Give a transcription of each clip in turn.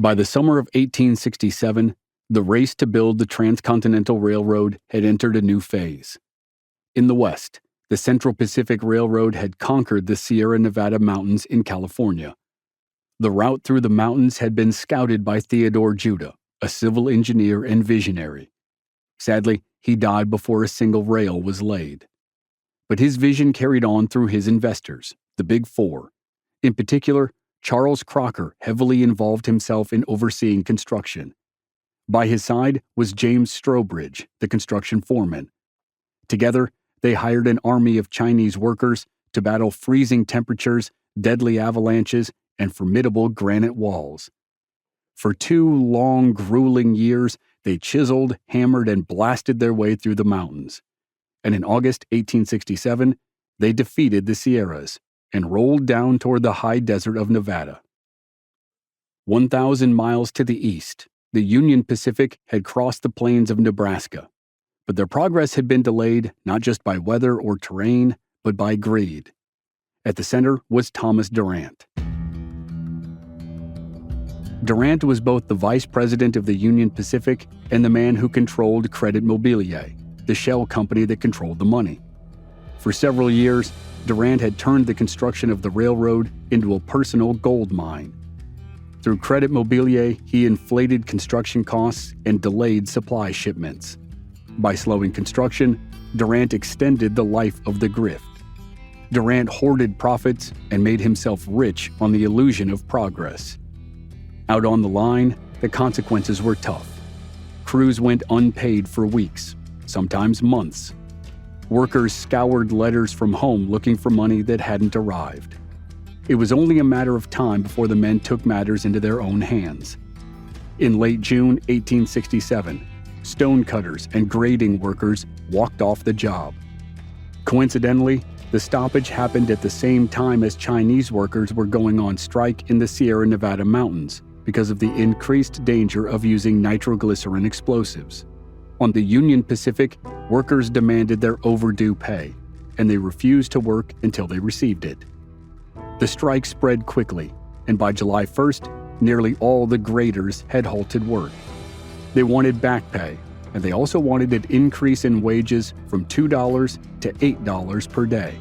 By the summer of 1867, the race to build the Transcontinental Railroad had entered a new phase. In the West, the Central Pacific Railroad had conquered the Sierra Nevada mountains in California. The route through the mountains had been scouted by Theodore Judah, a civil engineer and visionary. Sadly, he died before a single rail was laid. But his vision carried on through his investors, the Big Four. In particular, Charles Crocker heavily involved himself in overseeing construction. By his side was James Strobridge, the construction foreman. Together, they hired an army of Chinese workers to battle freezing temperatures, deadly avalanches, and formidable granite walls. For 2 long, grueling years, they chiseled, hammered, and blasted their way through the mountains. And in August 1867, they defeated the Sierras and rolled down toward the high desert of Nevada. 1,000 miles to the east, the Union Pacific had crossed the plains of Nebraska. But their progress had been delayed not just by weather or terrain, but by greed. At the center was Thomas Durant. Durant was both the vice president of the Union Pacific and the man who controlled Credit Mobilier, the shell company that controlled the money. For several years, Durant had turned the construction of the railroad into a personal gold mine. Through Credit Mobilier, he inflated construction costs and delayed supply shipments. By slowing construction, Durant extended the life of the grift. Durant hoarded profits and made himself rich on the illusion of progress. Out on the line, the consequences were tough. Crews went unpaid for weeks, sometimes months. Workers scoured letters from home looking for money that hadn't arrived. It was only a matter of time before the men took matters into their own hands. In late June 1867, stonecutters and grading workers walked off the job. Coincidentally, the stoppage happened at the same time as Chinese workers were going on strike in the Sierra Nevada mountains because of the increased danger of using nitroglycerin explosives. On the Union Pacific, workers demanded their overdue pay, and they refused to work until they received it. The strike spread quickly, and by July 1st, nearly all the graders had halted work. They wanted back pay, and they also wanted an increase in wages from $2 to $8 per day.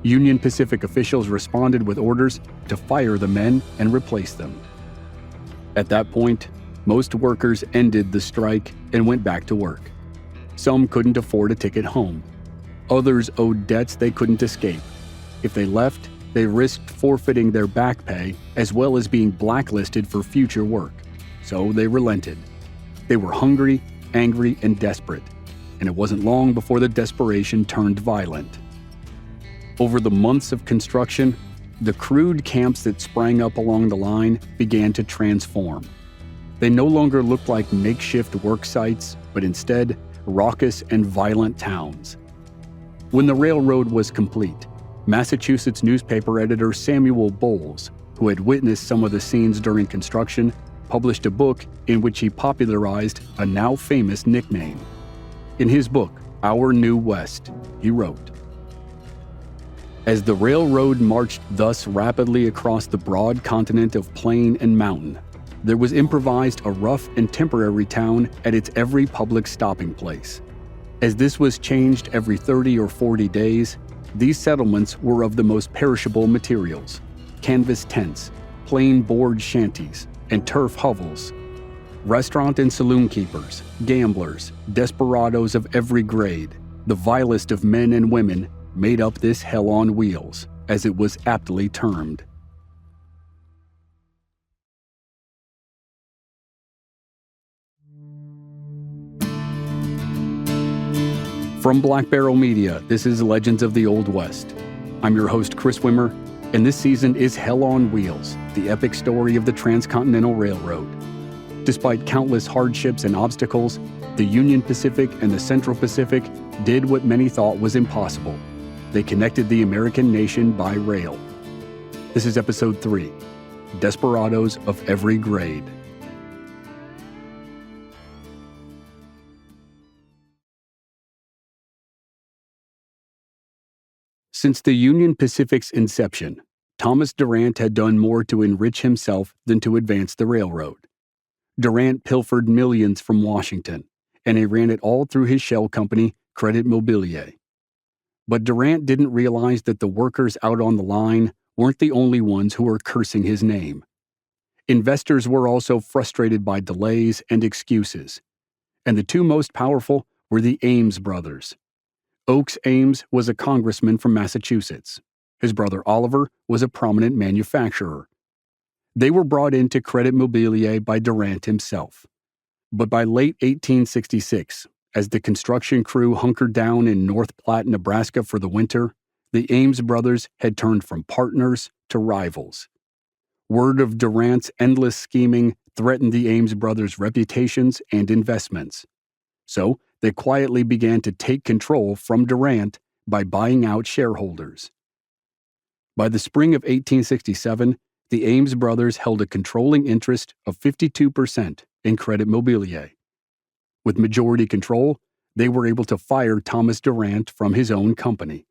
Union Pacific officials responded with orders to fire the men and replace them. At that point, most workers ended the strike and went back to work. Some couldn't afford a ticket home. Others owed debts they couldn't escape. If they left, they risked forfeiting their back pay as well as being blacklisted for future work. So they relented. They were hungry, angry, and desperate, and it wasn't long before the desperation turned violent. Over the months of construction, the crude camps that sprang up along the line began to transform. They no longer looked like makeshift work sites, but instead raucous and violent towns. When the railroad was complete, Massachusetts newspaper editor Samuel Bowles, who had witnessed some of the scenes during construction, published a book in which he popularized a now famous nickname. In his book, Our New West, he wrote, "As the railroad marched thus rapidly across the broad continent of plain and mountain, there was improvised a rough and temporary town at its every public stopping place. As this was changed every 30 or 40 days, these settlements were of the most perishable materials: canvas tents, plain board shanties, and turf hovels. Restaurant and saloon keepers, gamblers, desperadoes of every grade, the vilest of men and women, made up this hell on wheels, as it was aptly termed." From Black Barrel Media, this is Legends of the Old West. I'm your host, Chris Wimmer, and this season is Hell on Wheels, the epic story of the Transcontinental Railroad. Despite countless hardships and obstacles, the Union Pacific and the Central Pacific did what many thought was impossible. They connected the American nation by rail. This is Episode 3, Desperadoes of Every Grade. Since the Union Pacific's inception, Thomas Durant had done more to enrich himself than to advance the railroad. Durant pilfered millions from Washington, and he ran it all through his shell company, Credit Mobilier. But Durant didn't realize that the workers out on the line weren't the only ones who were cursing his name. Investors were also frustrated by delays and excuses, and the two most powerful were the Ames brothers. Oakes Ames was a congressman from Massachusetts. His brother Oliver was a prominent manufacturer. They were brought into Credit Mobilier by Durant himself. But by late 1866, as the construction crew hunkered down in North Platte, Nebraska for the winter, the Ames brothers had turned from partners to rivals. Word of Durant's endless scheming threatened the Ames brothers' reputations and investments. So they quietly began to take control from Durant by buying out shareholders. By the spring of 1867, the Ames brothers held a controlling interest of 52% in Credit Mobilier. With majority control, they were able to fire Thomas Durant from his own company.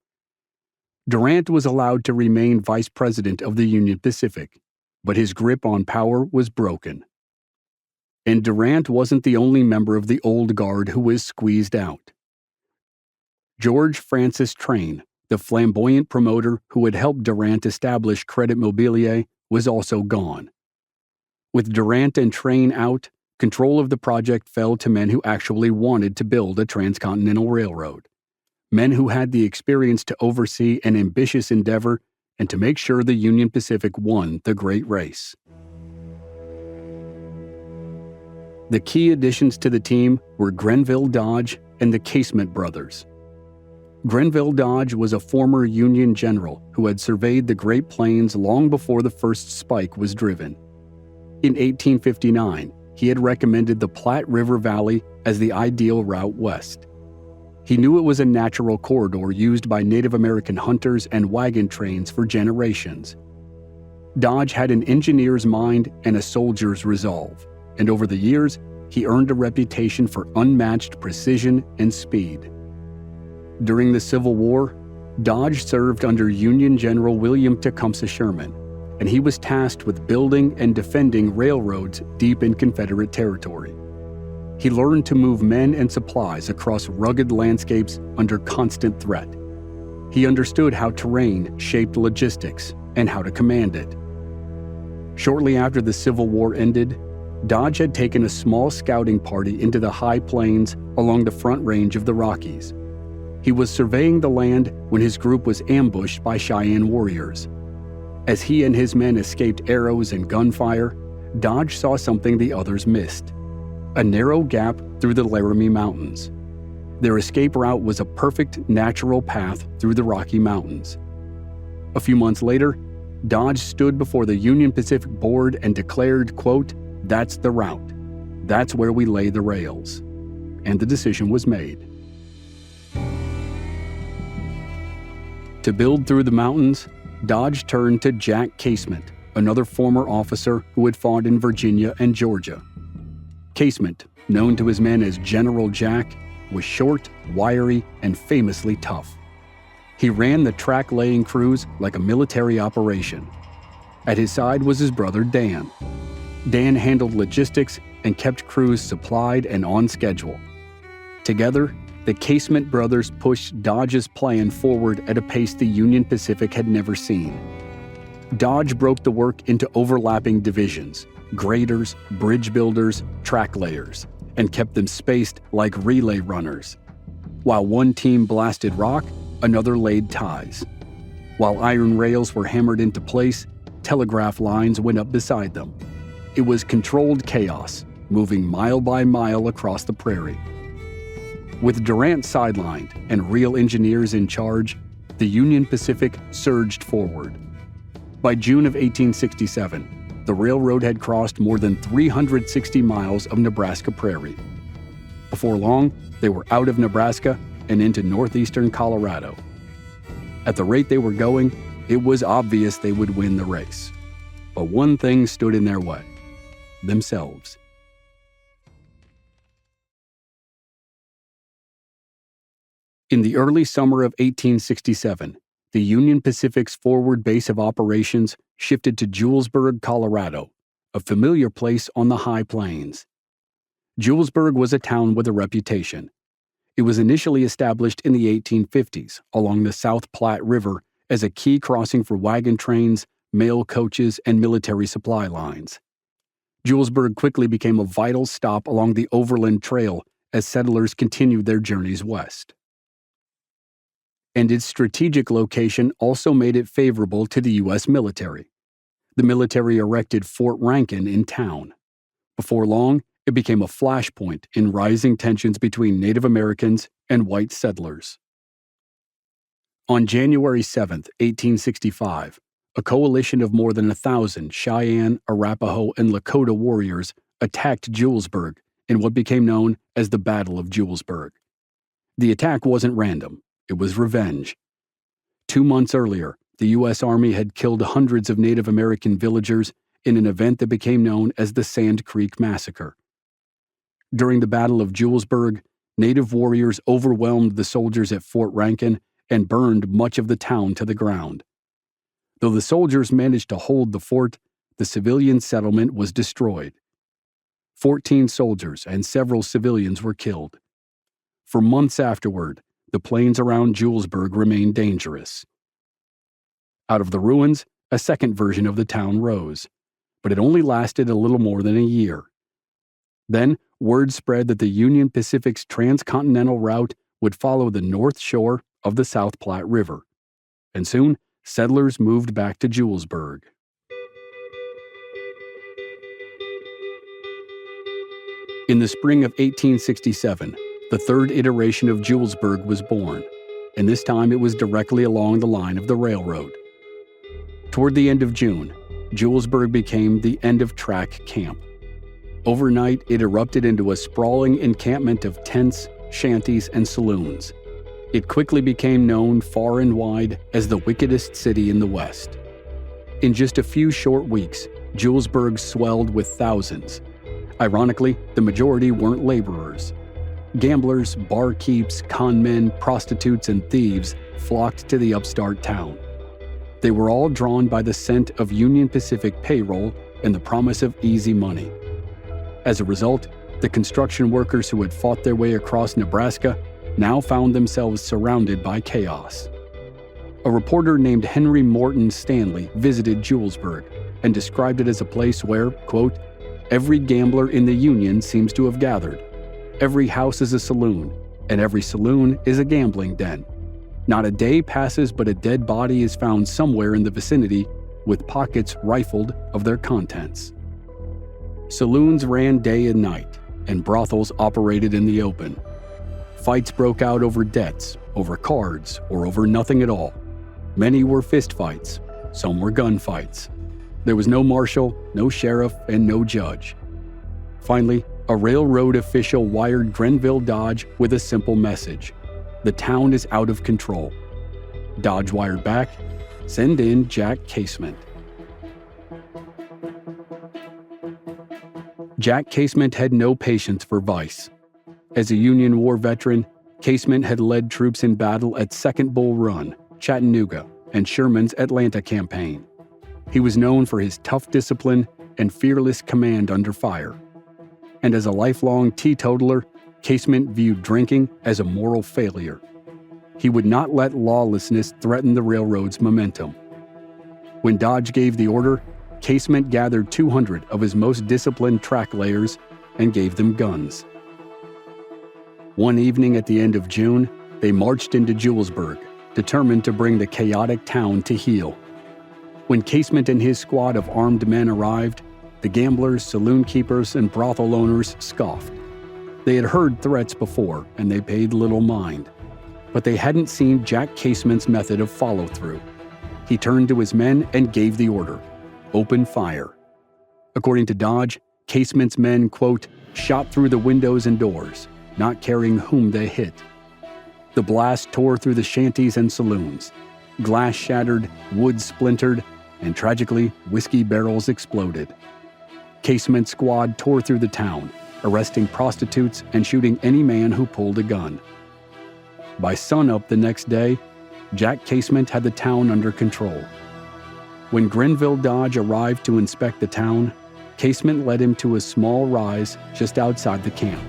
Durant was allowed to remain vice president of the Union Pacific, but his grip on power was broken. And Durant wasn't the only member of the old guard who was squeezed out. George Francis Train, the flamboyant promoter who had helped Durant establish Credit Mobilier, was also gone. With Durant and Train out, control of the project fell to men who actually wanted to build a transcontinental railroad, men who had the experience to oversee an ambitious endeavor and to make sure the Union Pacific won the great race. The key additions to the team were Grenville Dodge and the Casement brothers. Grenville Dodge was a former Union general who had surveyed the Great Plains long before the first spike was driven. In 1859, he had recommended the Platte River Valley as the ideal route west. He knew it was a natural corridor used by Native American hunters and wagon trains for generations. Dodge had an engineer's mind and a soldier's resolve, and over the years, he earned a reputation for unmatched precision and speed. During the Civil War, Dodge served under Union General William Tecumseh Sherman, and he was tasked with building and defending railroads deep in Confederate territory. He learned to move men and supplies across rugged landscapes under constant threat. He understood how terrain shaped logistics and how to command it. Shortly after the Civil War ended, Dodge had taken a small scouting party into the high plains along the Front Range of the Rockies. He was surveying the land when his group was ambushed by Cheyenne warriors. As he and his men escaped arrows and gunfire, Dodge saw something the others missed: a narrow gap through the Laramie Mountains. Their escape route was a perfect natural path through the Rocky Mountains. A few months later, Dodge stood before the Union Pacific Board and declared, quote, "That's the route. That's where we lay the rails." And the decision was made. To build through the mountains, Dodge turned to Jack Casement, another former officer who had fought in Virginia and Georgia. Casement, known to his men as General Jack, was short, wiry, and famously tough. He ran the track-laying crews like a military operation. At his side was his brother Dan. Dan handled logistics and kept crews supplied and on schedule. Together, the Casement brothers pushed Dodge's plan forward at a pace the Union Pacific had never seen. Dodge broke the work into overlapping divisions: graders, bridge builders, track layers, and kept them spaced like relay runners. While one team blasted rock, another laid ties. While iron rails were hammered into place, telegraph lines went up beside them. It was controlled chaos, moving mile by mile across the prairie. With Durant sidelined and real engineers in charge, the Union Pacific surged forward. By June of 1867, the railroad had crossed more than 360 miles of Nebraska prairie. Before long, they were out of Nebraska and into northeastern Colorado. At the rate they were going, it was obvious they would win the race. But one thing stood in their way: themselves. In the early summer of 1867, the Union Pacific's forward base of operations shifted to Julesburg, Colorado, a familiar place on the high plains. Julesburg was a town with a reputation. It was initially established in the 1850s along the South Platte River as a key crossing for wagon trains, mail coaches, and military supply lines. Julesburg quickly became a vital stop along the Overland Trail as settlers continued their journeys west. And its strategic location also made it favorable to the U.S. military. The military erected Fort Rankin in town. Before long, it became a flashpoint in rising tensions between Native Americans and white settlers. On January 7, 1865, a coalition of more than 1,000 Cheyenne, Arapaho, and Lakota warriors attacked Julesburg in what became known as the Battle of Julesburg. The attack wasn't random. It was revenge. 2 months earlier, the U.S. Army had killed hundreds of Native American villagers in an event that became known as the Sand Creek Massacre. During the Battle of Julesburg, Native warriors overwhelmed the soldiers at Fort Rankin and burned much of the town to the ground. Though the soldiers managed to hold the fort, the civilian settlement was destroyed. 14 soldiers and several civilians were killed. For months afterward, the plains around Julesburg remained dangerous. Out of the ruins, a second version of the town rose, but it only lasted a little more than a year. Then, word spread that the Union Pacific's transcontinental route would follow the north shore of the South Platte River, and soon settlers moved back to Julesburg. In the spring of 1867, the third iteration of Julesburg was born, and this time it was directly along the line of the railroad. Toward the end of June, Julesburg became the end-of-track camp. Overnight, it erupted into a sprawling encampment of tents, shanties, and saloons. It quickly became known far and wide as the wickedest city in the West. In just a few short weeks, Julesburg swelled with thousands. Ironically, the majority weren't laborers. Gamblers, barkeeps, conmen, prostitutes, and thieves flocked to the upstart town. They were all drawn by the scent of Union Pacific payroll and the promise of easy money. As a result, the construction workers who had fought their way across Nebraska now found themselves surrounded by chaos. A reporter named Henry Morton Stanley visited Julesburg and described it as a place where, quote, "every gambler in the Union seems to have gathered. Every house is a saloon, and every saloon is a gambling den. Not a day passes but a dead body is found somewhere in the vicinity, with pockets rifled of their contents." Saloons ran day and night, and brothels operated in the open. Fights broke out over debts, over cards, or over nothing at all. Many were fistfights, some were gunfights. There was no marshal, no sheriff, and no judge. Finally, a railroad official wired Grenville Dodge with a simple message: "The town is out of control." Dodge wired back, "Send in Jack Casement." Jack Casement had no patience for vice. As a Union War veteran, Casement had led troops in battle at Second Bull Run, Chattanooga, and Sherman's Atlanta campaign. He was known for his tough discipline and fearless command under fire. And as a lifelong teetotaler, Casement viewed drinking as a moral failure. He would not let lawlessness threaten the railroad's momentum. When Dodge gave the order, Casement gathered 200 of his most disciplined track layers and gave them guns. One evening at the end of June, they marched into Julesburg, determined to bring the chaotic town to heel. When Casement and his squad of armed men arrived, the gamblers, saloon keepers, and brothel owners scoffed. They had heard threats before, and they paid little mind. But they hadn't seen Jack Casement's method of follow-through. He turned to his men and gave the order: open fire. According to Dodge, Casement's men, quote, "shot through the windows and doors, not caring whom they hit." The blast tore through the shanties and saloons. Glass shattered, wood splintered, and tragically, whiskey barrels exploded. Casement's squad tore through the town, arresting prostitutes and shooting any man who pulled a gun. By sunup the next day, Jack Casement had the town under control. When Grenville Dodge arrived to inspect the town, Casement led him to a small rise just outside the camp.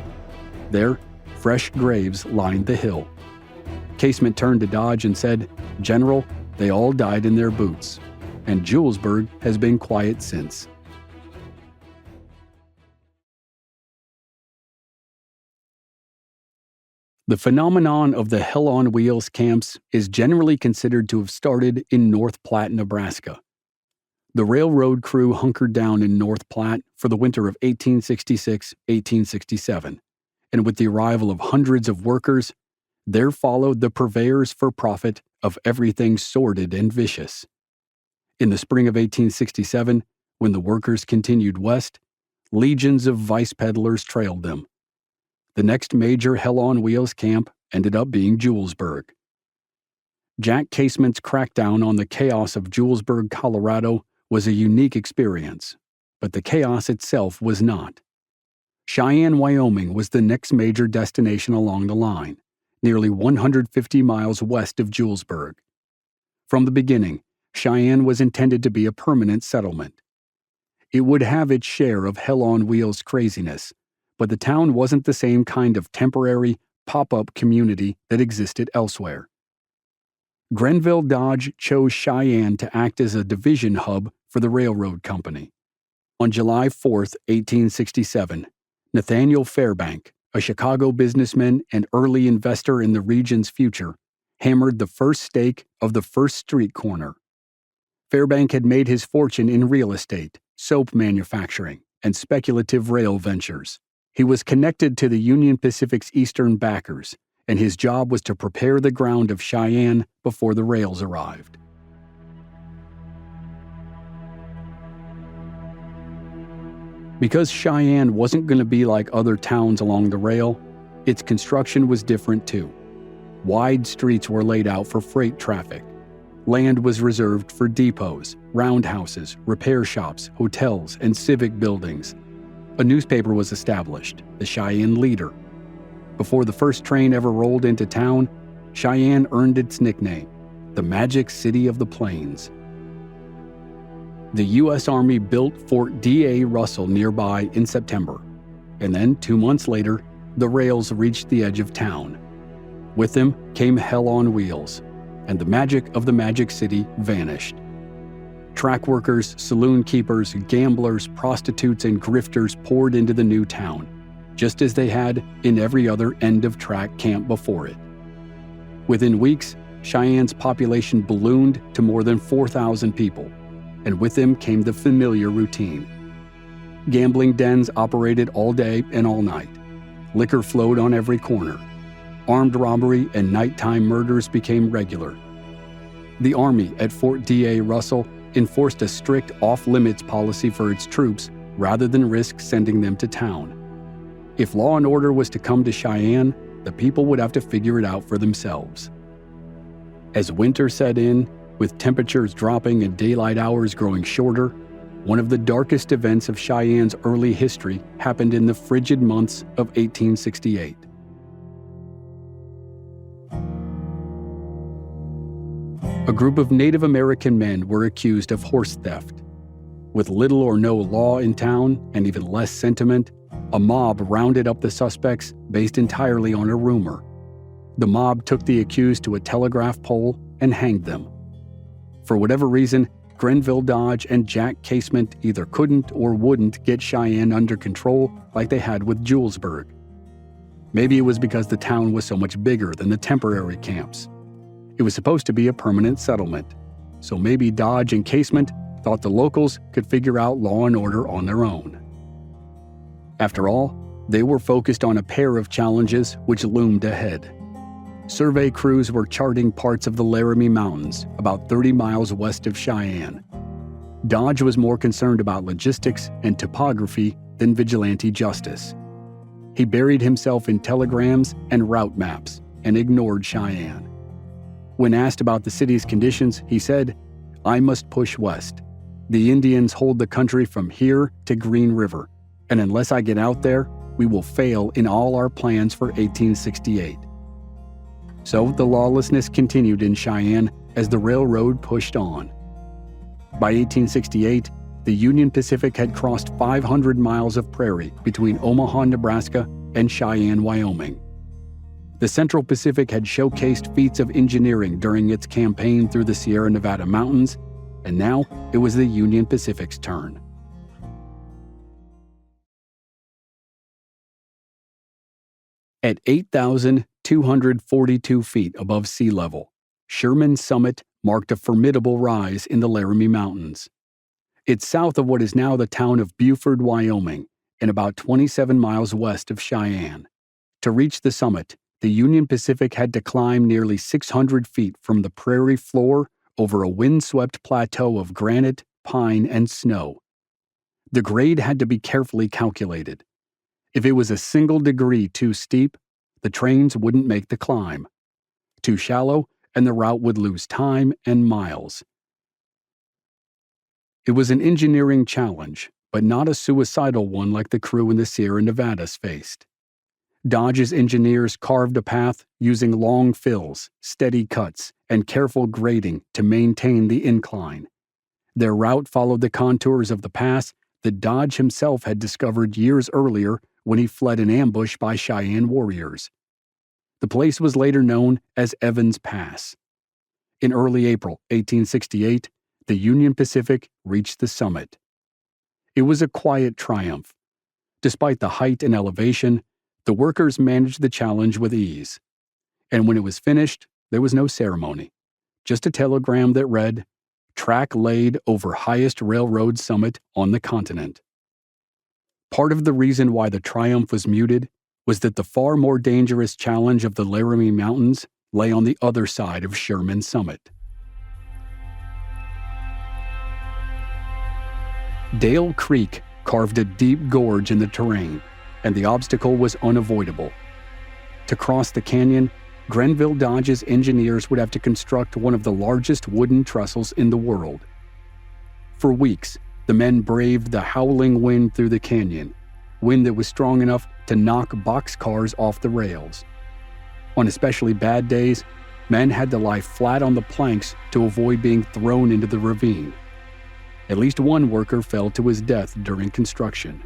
There, fresh graves lined the hill. Casement turned to Dodge and said, "General, they all died in their boots, and Julesburg has been quiet since." The phenomenon of the Hell on Wheels camps is generally considered to have started in North Platte, Nebraska. The railroad crew hunkered down in North Platte for the winter of 1866-1867, and with the arrival of hundreds of workers, there followed the purveyors for profit of everything sordid and vicious. In the spring of 1867, when the workers continued west, legions of vice peddlers trailed them. The next major Hell on Wheels camp ended up being Julesburg. Jack Casement's crackdown on the chaos of Julesburg, Colorado was a unique experience, but the chaos itself was not. Cheyenne, Wyoming was the next major destination along the line, nearly 150 miles west of Julesburg. From the beginning, Cheyenne was intended to be a permanent settlement. It would have its share of Hell on Wheels craziness, but the town wasn't the same kind of temporary, pop-up community that existed elsewhere. Grenville Dodge chose Cheyenne to act as a division hub for the railroad company. On July 4, 1867, Nathaniel Fairbank, a Chicago businessman and early investor in the region's future, hammered the first stake of the first street corner. Fairbank had made his fortune in real estate, soap manufacturing, and speculative rail ventures. He was connected to the Union Pacific's eastern backers, and his job was to prepare the ground of Cheyenne before the rails arrived. Because Cheyenne wasn't going to be like other towns along the rail, its construction was different too. Wide streets were laid out for freight traffic. Land was reserved for depots, roundhouses, repair shops, hotels, and civic buildings. A newspaper was established, the Cheyenne Leader. Before the first train ever rolled into town, Cheyenne earned its nickname, the Magic City of the Plains. The U.S. Army built Fort D.A. Russell nearby in September, and then 2 months later, the rails reached the edge of town. With them came Hell on Wheels, and the magic of the Magic City vanished. Track workers, saloon keepers, gamblers, prostitutes, and grifters poured into the new town, just as they had in every other end-of-track camp before it. Within weeks, Cheyenne's population ballooned to more than 4,000 people, and with them came the familiar routine. Gambling dens operated all day and all night. Liquor flowed on every corner. Armed robbery and nighttime murders became regular. The Army at Fort D.A. Russell enforced a strict off-limits policy for its troops rather than risk sending them to town. If law and order was to come to Cheyenne, the people would have to figure it out for themselves. As winter set in, with temperatures dropping and daylight hours growing shorter, one of the darkest events of Cheyenne's early history happened in the frigid months of 1868. A group of Native American men were accused of horse theft. With little or no law in town, and even less sentiment, a mob rounded up the suspects based entirely on a rumor. The mob took the accused to a telegraph pole and hanged them. For whatever reason, Grenville Dodge and Jack Casement either couldn't or wouldn't get Cheyenne under control like they had with Julesburg. Maybe it was because the town was so much bigger than the temporary camps. It was supposed to be a permanent settlement, so maybe Dodge and Casement thought the locals could figure out law and order on their own. After all, they were focused on a pair of challenges which loomed ahead. Survey crews were charting parts of the Laramie Mountains, about 30 miles west of Cheyenne. Dodge was more concerned about logistics and topography than vigilante justice. He buried himself in telegrams and route maps and ignored Cheyenne. When asked about the city's conditions, he said, "I must push west. The Indians hold the country from here to Green River, and unless I get out there, we will fail in all our plans for 1868." So the lawlessness continued in Cheyenne as the railroad pushed on. By 1868, the Union Pacific had crossed 500 miles of prairie between Omaha, Nebraska, and Cheyenne, Wyoming. The Central Pacific had showcased feats of engineering during its campaign through the Sierra Nevada mountains, and now it was the Union Pacific's turn. At 8,242 feet above sea level, Sherman's summit marked a formidable rise in the Laramie Mountains. It's south of what is now the town of Beaufort, Wyoming, and about 27 miles west of Cheyenne. To reach the summit, the Union Pacific had to climb nearly 600 feet from the prairie floor over a windswept plateau of granite, pine, and snow. The grade had to be carefully calculated. If it was a single degree too steep, the trains wouldn't make the climb. Too shallow, and the route would lose time and miles. It was an engineering challenge, but not a suicidal one like the crew in the Sierra Nevadas faced. Dodge's engineers carved a path using long fills, steady cuts, and careful grading to maintain the incline. Their route followed the contours of the pass that Dodge himself had discovered years earlier when he fled an ambush by Cheyenne warriors. The place was later known as Evans Pass. In early April 1868, the Union Pacific reached the summit. It was a quiet triumph. Despite the height and elevation, the workers managed the challenge with ease. And when it was finished, there was no ceremony, just a telegram that read, "Track laid over highest railroad summit on the continent." Part of the reason why the triumph was muted was that the far more dangerous challenge of the Laramie Mountains lay on the other side of Sherman's summit. Dale Creek carved a deep gorge in the terrain, and the obstacle was unavoidable. To cross the canyon, Grenville Dodge's engineers would have to construct one of the largest wooden trestles in the world. For weeks, the men braved the howling wind through the canyon, wind that was strong enough to knock boxcars off the rails. On especially bad days, men had to lie flat on the planks to avoid being thrown into the ravine. At least one worker fell to his death during construction.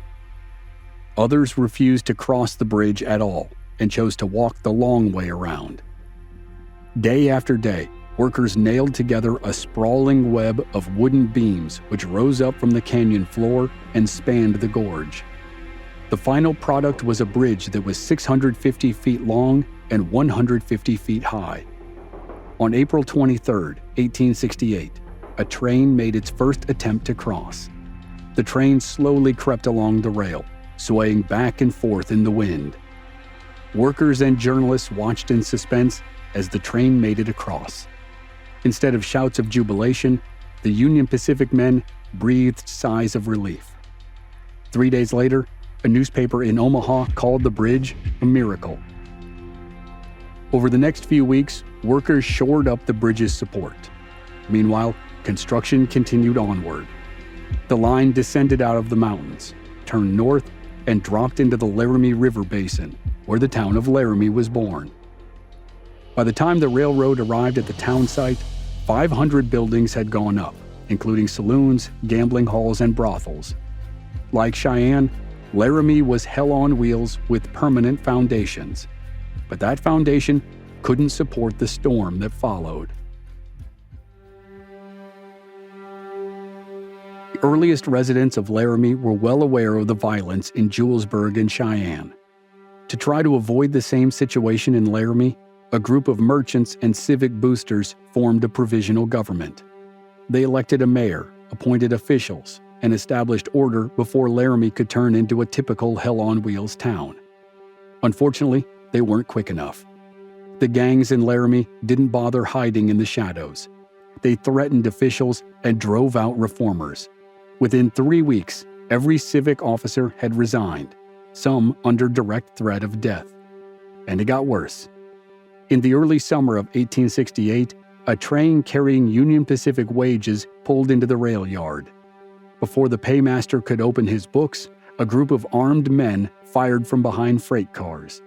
Others refused to cross the bridge at all and chose to walk the long way around. Day after day, workers nailed together a sprawling web of wooden beams which rose up from the canyon floor and spanned the gorge. The final product was a bridge that was 650 feet long and 150 feet high. On April 23, 1868, a train made its first attempt to cross. The train slowly crept along the rail, swaying back and forth in the wind. Workers and journalists watched in suspense as the train made it across. Instead of shouts of jubilation, the Union Pacific men breathed sighs of relief. 3 days later, a newspaper in Omaha called the bridge a miracle. Over the next few weeks, workers shored up the bridge's support. Meanwhile, construction continued onward. The line descended out of the mountains, turned north, and dropped into the Laramie River basin, where the town of Laramie was born. By the time the railroad arrived at the town site, 500 buildings had gone up, including saloons, gambling halls, and brothels. Like Cheyenne, Laramie was hell on wheels with permanent foundations. But that foundation couldn't support the storm that followed. The earliest residents of Laramie were well aware of the violence in Julesburg and Cheyenne. To try to avoid the same situation in Laramie, a group of merchants and civic boosters formed a provisional government. They elected a mayor, appointed officials, and established order before Laramie could turn into a typical hell-on-wheels town. Unfortunately, they weren't quick enough. The gangs in Laramie didn't bother hiding in the shadows. They threatened officials and drove out reformers. Within 3 weeks, every civic officer had resigned, some under direct threat of death. And it got worse. In the early summer of 1868, a train carrying Union Pacific wages pulled into the rail yard. Before the paymaster could open his books, a group of armed men fired from behind freight cars.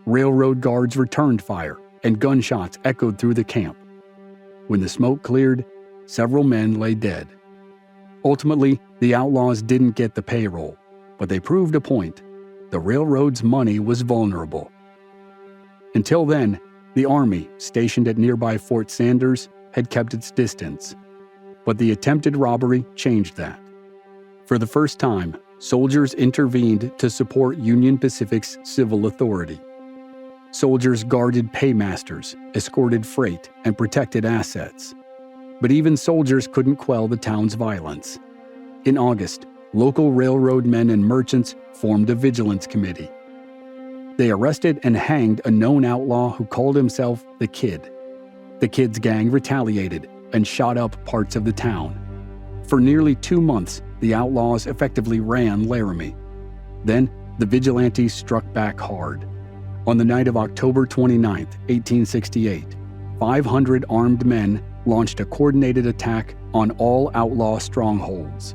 Railroad guards returned fire, and gunshots echoed through the camp. When the smoke cleared, several men lay dead. Ultimately, the outlaws didn't get the payroll, but they proved a point. The railroad's money was vulnerable. Until then, the Army, stationed at nearby Fort Sanders, had kept its distance. But the attempted robbery changed that. For the first time, soldiers intervened to support Union Pacific's civil authority. Soldiers guarded paymasters, escorted freight, and protected assets. But even soldiers couldn't quell the town's violence. In August, local railroad men and merchants formed a vigilance committee. They arrested and hanged a known outlaw who called himself the Kid. The Kid's gang retaliated and shot up parts of the town. For nearly 2 months, the outlaws effectively ran Laramie. Then, the vigilantes struck back hard. On the night of October 29, 1868, 500 armed men launched a coordinated attack on all outlaw strongholds.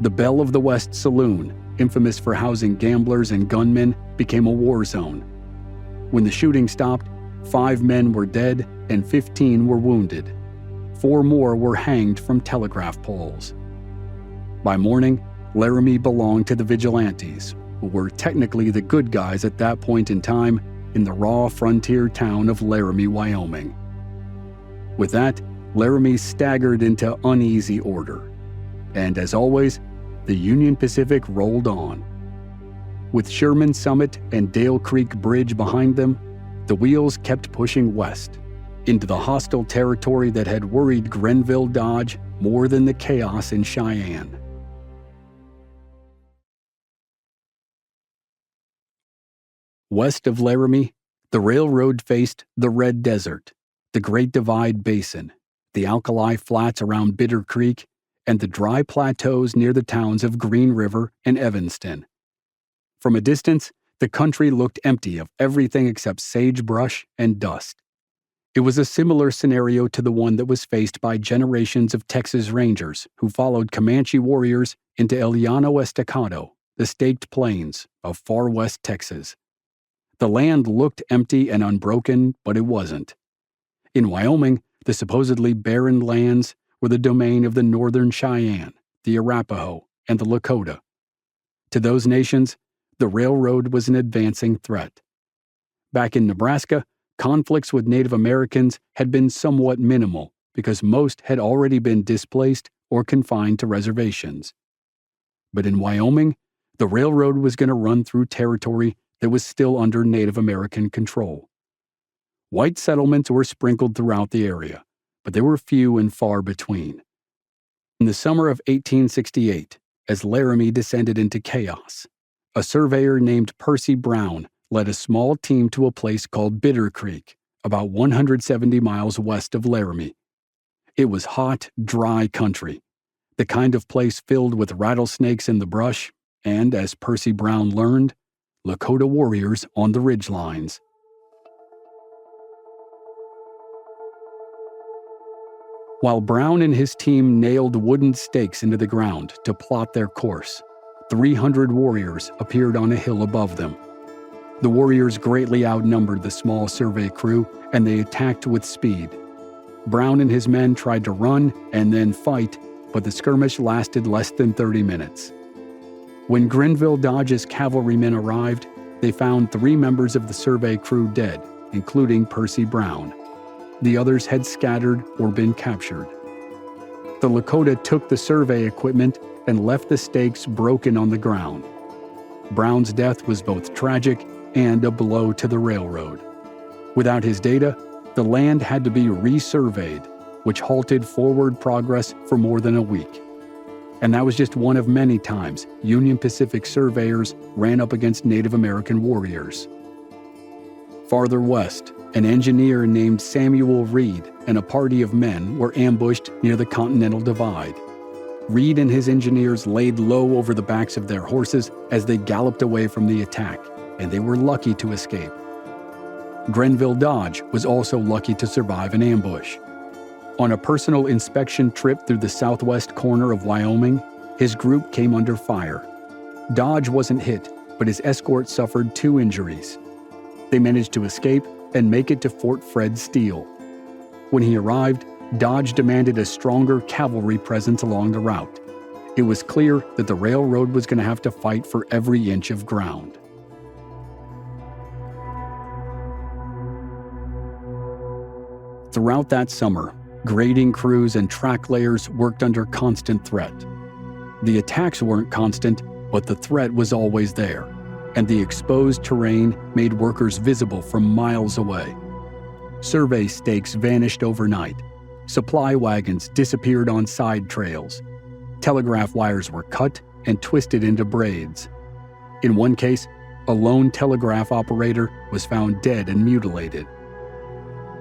The Belle of the West Saloon, infamous for housing gamblers and gunmen, became a war zone. When the shooting stopped, 5 men were dead and 15 were wounded. 4 more were hanged from telegraph poles. By morning, Laramie belonged to the vigilantes, who were technically the good guys at that point in time in the raw frontier town of Laramie, Wyoming. With that, Laramie staggered into uneasy order. And as always, the Union Pacific rolled on. With Sherman Summit and Dale Creek Bridge behind them, the wheels kept pushing west, into the hostile territory that had worried Grenville Dodge more than the chaos in Cheyenne. West of Laramie, the railroad faced the Red Desert, the Great Divide Basin, the alkali flats around Bitter Creek, and the dry plateaus near the towns of Green River and Evanston. From a distance, the country looked empty of everything except sagebrush and dust. It was a similar scenario to the one that was faced by generations of Texas Rangers who followed Comanche warriors into El Llano Estacado, the staked plains of far west Texas. The land looked empty and unbroken, but it wasn't. In Wyoming, the supposedly barren lands were the domain of the Northern Cheyenne, the Arapaho, and the Lakota. To those nations, the railroad was an advancing threat. Back in Nebraska, conflicts with Native Americans had been somewhat minimal because most had already been displaced or confined to reservations. But in Wyoming, the railroad was going to run through territory that was still under Native American control. White settlements were sprinkled throughout the area, but they were few and far between. In the summer of 1868, as Laramie descended into chaos, a surveyor named Percy Brown led a small team to a place called Bitter Creek, about 170 miles west of Laramie. It was hot, dry country, the kind of place filled with rattlesnakes in the brush, and, as Percy Brown learned, Lakota warriors on the ridgelines. While Brown and his team nailed wooden stakes into the ground to plot their course, 300 warriors appeared on a hill above them. The warriors greatly outnumbered the small survey crew, and they attacked with speed. Brown and his men tried to run and then fight, but the skirmish lasted less than 30 minutes. When Grenville Dodge's cavalrymen arrived, they found 3 members of the survey crew dead, including Percy Brown. The others had scattered or been captured. The Lakota took the survey equipment and left the stakes broken on the ground. Brown's death was both tragic and a blow to the railroad. Without his data, the land had to be resurveyed, which halted forward progress for more than a week. And that was just one of many times Union Pacific surveyors ran up against Native American warriors. Farther west, an engineer named Samuel Reed and a party of men were ambushed near the Continental Divide. Reed and his engineers laid low over the backs of their horses as they galloped away from the attack, and they were lucky to escape. Grenville Dodge was also lucky to survive an ambush. On a personal inspection trip through the southwest corner of Wyoming, his group came under fire. Dodge wasn't hit, but his escort suffered 2 injuries. They managed to escape and make it to Fort Fred Steele. When he arrived, Dodge demanded a stronger cavalry presence along the route. It was clear that the railroad was going to have to fight for every inch of ground. Throughout that summer, grading crews and track layers worked under constant threat. The attacks weren't constant, but the threat was always there, and the exposed terrain made workers visible from miles away. Survey stakes vanished overnight. Supply wagons disappeared on side trails. Telegraph wires were cut and twisted into braids. In one case, a lone telegraph operator was found dead and mutilated.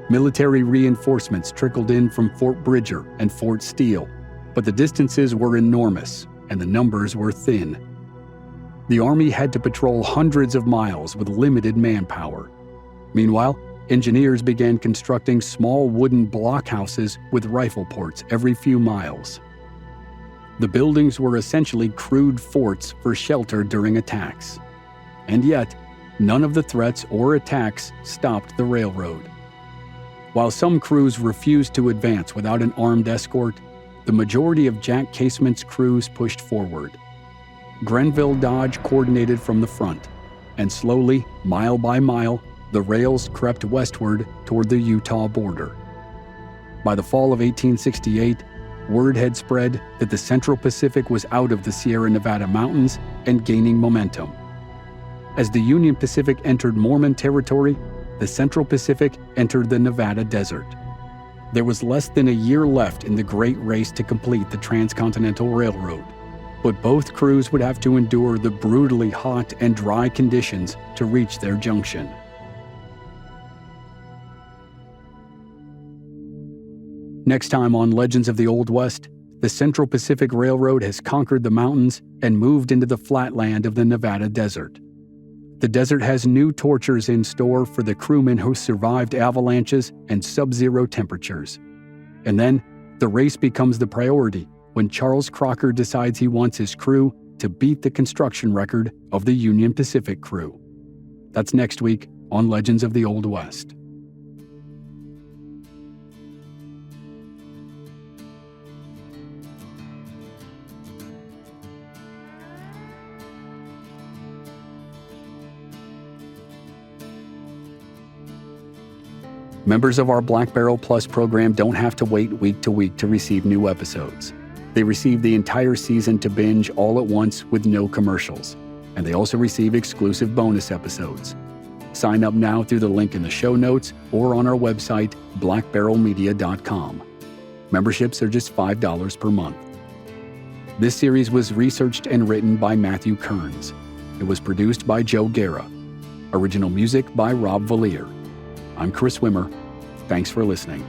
Military reinforcements trickled in from Fort Bridger and Fort Steele, but the distances were enormous and the numbers were thin. The Army had to patrol hundreds of miles with limited manpower. Meanwhile, engineers began constructing small wooden blockhouses with rifle ports every few miles. The buildings were essentially crude forts for shelter during attacks. And yet, none of the threats or attacks stopped the railroad. While some crews refused to advance without an armed escort, the majority of Jack Casement's crews pushed forward. Grenville Dodge coordinated from the front, and slowly, mile by mile, the rails crept westward toward the Utah border. By the fall of 1868, word had spread that the Central Pacific was out of the Sierra Nevada mountains and gaining momentum. As the Union Pacific entered Mormon territory, the Central Pacific entered the Nevada desert. There was less than a year left in the great race to complete the Transcontinental Railroad, but both crews would have to endure the brutally hot and dry conditions to reach their junction. Next time on Legends of the Old West, the Central Pacific Railroad has conquered the mountains and moved into the flatland of the Nevada desert. The desert has new tortures in store for the crewmen who survived avalanches and sub-zero temperatures. And then, the race becomes the priority when Charles Crocker decides he wants his crew to beat the construction record of the Union Pacific crew. That's next week on Legends of the Old West. Members of our Black Barrel Plus program don't have to wait week to week to receive new episodes. They receive the entire season to binge all at once with no commercials. And they also receive exclusive bonus episodes. Sign up now through the link in the show notes or on our website, blackbarrelmedia.com. Memberships are just $5 per month. This series was researched and written by Matthew Kearns. It was produced by Joe Guerra. Original music by Rob Valier. I'm Chris Wimmer. Thanks for listening.